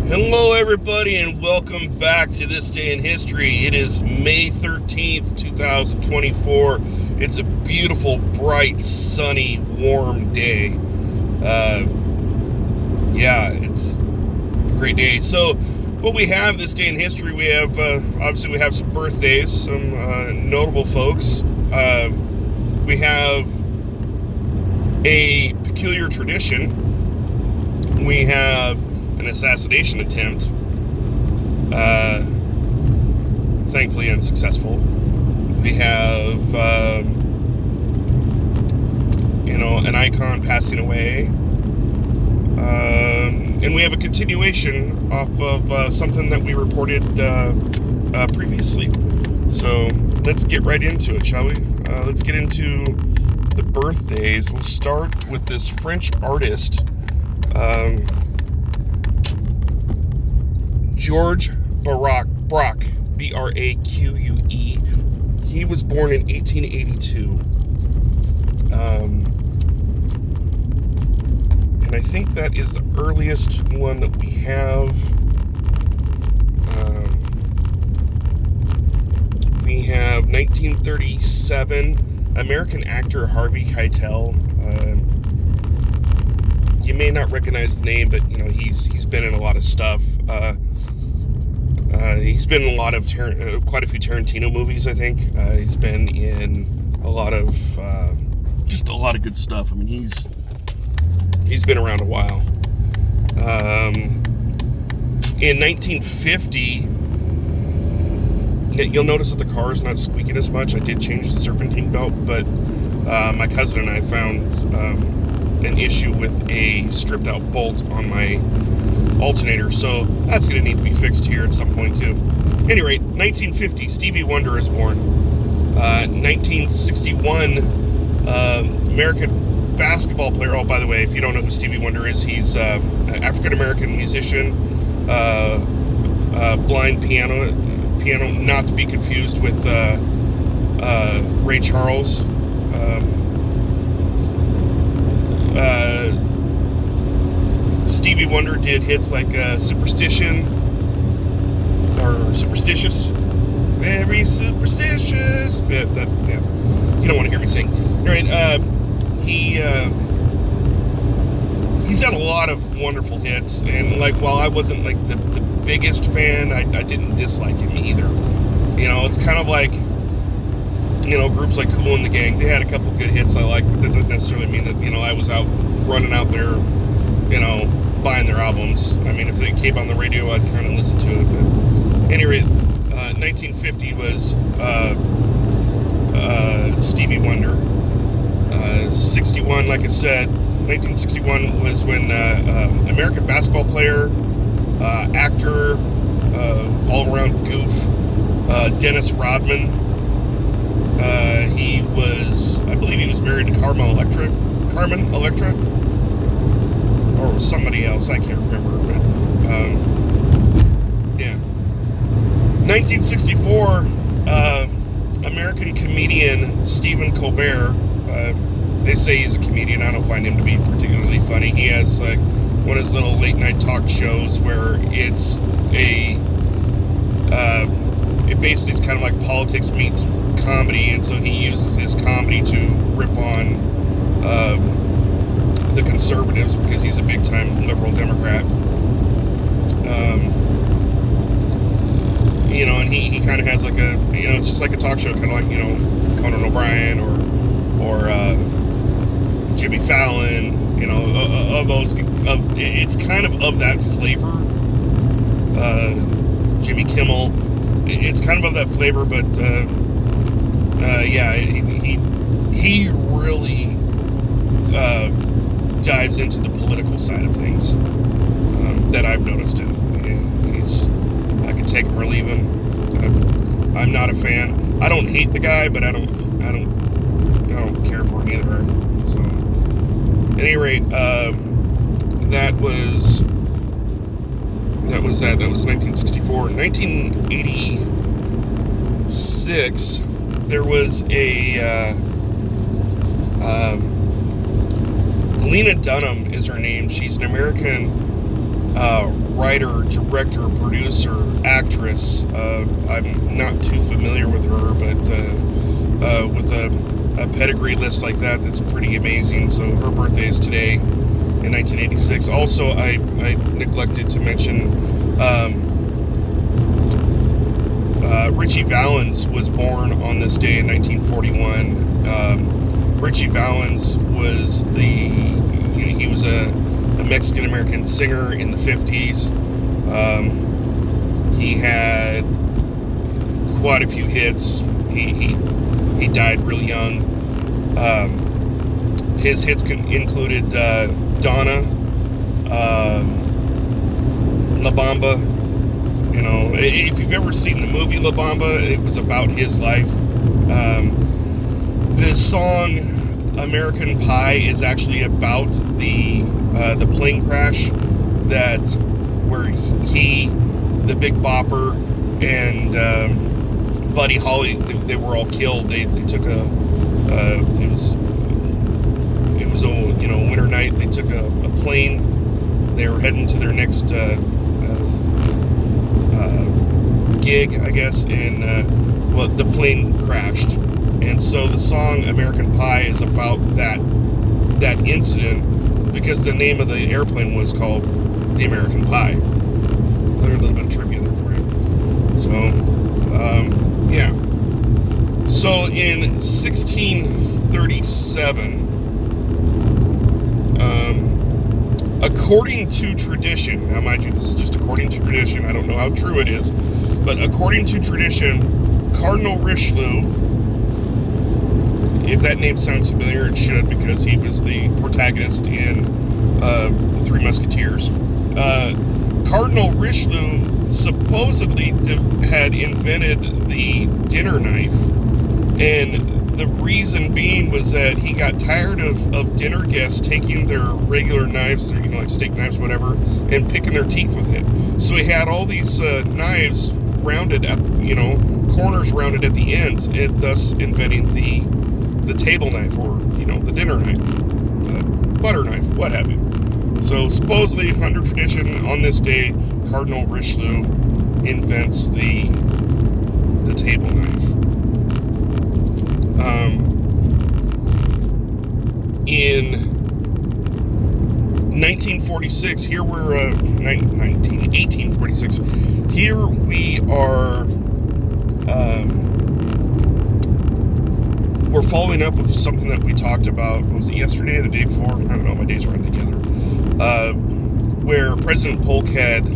Hello, everybody, and welcome back to This Day in History. It is May 13th, 2024. It's a beautiful, bright, sunny, warm day. It's a great day. So, what we have this day in history, we have, obviously, we have some birthdays, some notable folks. We have a peculiar tradition. We have an assassination attempt, thankfully unsuccessful. We have, an icon passing away, and we have a continuation off of something that we reported previously. So let's get right into it, shall we? Let's get into the birthdays. We'll start with this French artist, George Braque, B-R-A-Q-U-E. He was born in 1882. And I think that is the earliest one that we have. We have 1937, American actor Harvey Keitel. You may not recognize the name, but he's been in a lot of stuff. He's been in a lot of quite a few Tarantino movies, I think. He's been in a lot of just a lot of good stuff. I mean, he's been around a while. In 1950, you'll notice that the car is not squeaking as much. I did change the serpentine belt, but my cousin and I found an issue with a stripped out bolt on my alternator, so that's going to need to be fixed here at some point too. At any rate, 1950, Stevie Wonder is born. 1961, American basketball player. Oh, by the way, if you don't know who Stevie Wonder is, he's an African-American musician, blind piano, not to be confused with Ray Charles. Stevie Wonder did hits like Superstition or Superstitious. Very superstitious. Yeah. You don't want to hear me sing. All right. He's done a lot of wonderful hits, and while I wasn't the biggest fan, I didn't dislike him either. It's kind of like groups like Kool and the Gang. They had a couple good hits I liked, but that doesn't necessarily mean that I was out running out there buying their albums. I mean, if they came on the radio, I'd kind of listen to it. But anyway, 1950 was Stevie Wonder. 61, like I said, 1961 was when American basketball player, actor, all-around goof, Dennis Rodman. I believe he was married to Carmen Electra, or was somebody else, I can't remember, but, 1964, American comedian Stephen Colbert. They say he's a comedian. I don't find him to be particularly funny. He has one of his little late night talk shows where it's it's kind of like politics meets comedy, and so he uses his comedy to rip on the conservatives because he's a big time liberal Democrat. And he kind of has it's just like a talk show, kind of like Conan O'Brien or Jimmy Fallon, of those. It's kind of that flavor. Jimmy Kimmel, it's kind of that flavor, but he really dives into the political side of things that I've noticed him. I can take him or leave him. I'm not a fan. I don't hate the guy, but I don't care for him either. So, at any rate, that was 1964. 1986, there was a Lena Dunham is her name. She's an American writer, director, producer, actress. I'm not too familiar with her, but with a pedigree list like that, that's pretty amazing. So her birthday is today in 1986. Also, I neglected to mention Ritchie Valens was born on this day in 1941. Ritchie Valens was he was a Mexican-American singer in the 50s. He had quite a few hits. He died really young. His hits included Donna, La Bamba. You know, if you've ever seen the movie La Bamba, it was about his life. The song American Pie is actually about the plane crash where he, the Big Bopper, and Buddy Holly, they were all killed. They took it was a winter night. They took a plane. They were heading to their next gig, I guess, and the plane crashed. And so the song American Pie is about that incident, because the name of the airplane was called the American Pie. There's a little bit of trivia there for you. So, yeah. So in 1637, according to tradition, now mind you, this is just according to tradition, I don't know how true it is, but according to tradition, Cardinal Richelieu, if that name sounds familiar, it should, because he was the protagonist in The Three Musketeers. Cardinal Richelieu supposedly had invented the dinner knife, and the reason being was that he got tired of dinner guests taking their regular knives, like steak knives, whatever, and picking their teeth with it. So he had all these knives rounded at, corners rounded at the ends, and thus inventing the table knife, or the dinner knife, the butter knife, what have you. So supposedly, under tradition, on this day, Cardinal Richelieu invents the table knife. In 1846, here we are. We're following up with something that we talked about. Was it yesterday or the day before? I don't know. My days run together. Where President Polk had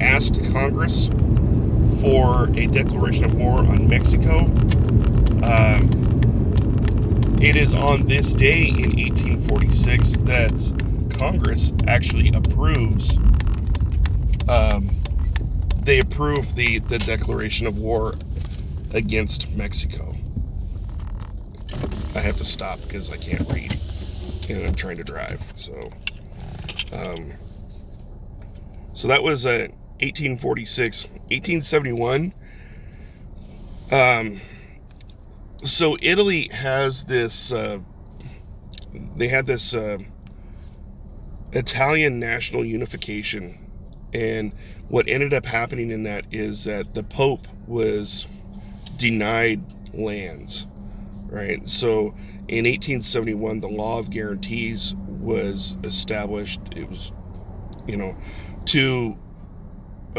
asked Congress for a declaration of war on Mexico. It is on this day in 1846 that Congress actually approves. They approve the declaration of war against Mexico. I have to stop because I can't read, and I'm trying to drive. So that was 1846. 1871. So Italy has this. They had this Italian national unification, and what ended up happening in that is that the Pope was denied lands. Right, so in 1871, the law of guarantees was established. It was, to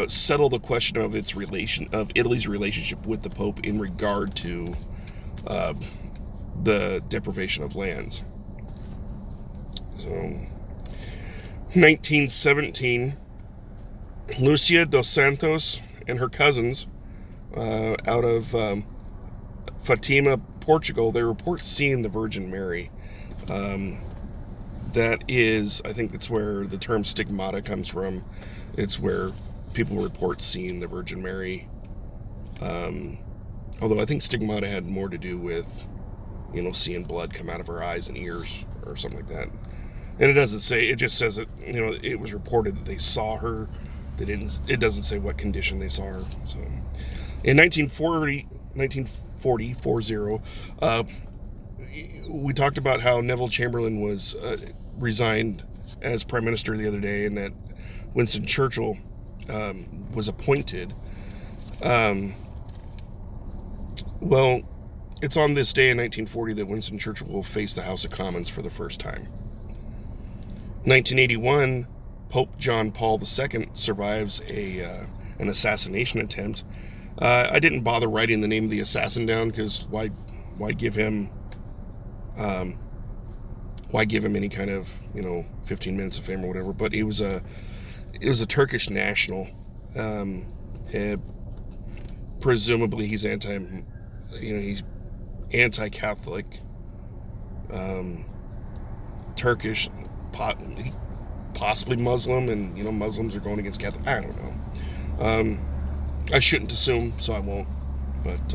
settle the question of Italy's relationship with the Pope in regard to the deprivation of lands. So, 1917, Lucia dos Santos and her cousins, out of Fatima, Portugal, they report seeing the Virgin Mary. That is, I think that's where the term stigmata comes from. It's where people report seeing the Virgin Mary. Although I think stigmata had more to do with, seeing blood come out of her eyes and ears or something like that. And it doesn't say, it just says that, it was reported that they saw her. It doesn't say what condition they saw her. So, in 1940, we talked about how Neville Chamberlain was resigned as Prime Minister the other day, and that Winston Churchill was appointed. Well, it's on this day in 1940 that Winston Churchill will face the House of Commons for the first time. 1981, Pope John Paul II survives an assassination attempt. I didn't bother writing the name of the assassin down because why give him any kind of 15 minutes of fame or whatever? But it was a Turkish national. Presumably he's he's anti-Catholic, Turkish, possibly Muslim, and Muslims are going against Catholic. I don't know. I shouldn't assume, so I won't. But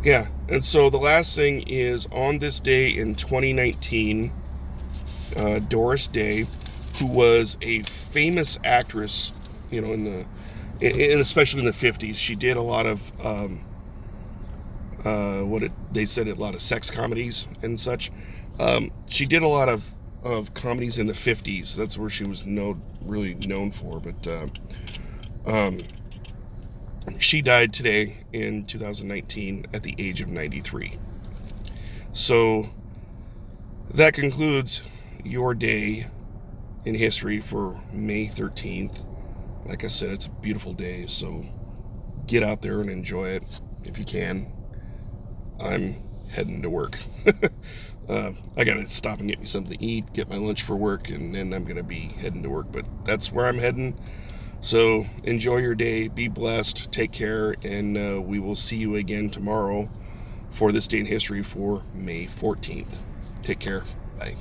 yeah, and so the last thing is on this day in 2019, Doris Day, who was a famous actress, especially in the 50s. She did a lot of they said a lot of sex comedies and such. She did a lot of comedies in the 50s. That's where she was really known for. But she died today in 2019 at the age of 93. So that concludes your day in history for May 13th. Like I said, it's a beautiful day, so get out there and enjoy it if you can. I'm heading to work. I gotta stop and get me something to eat, get my lunch for work, and then I'm gonna be heading to work. But that's where I'm heading. So enjoy your day, be blessed, take care, and we will see you again tomorrow for this day in history for May 14th. Take care. Bye.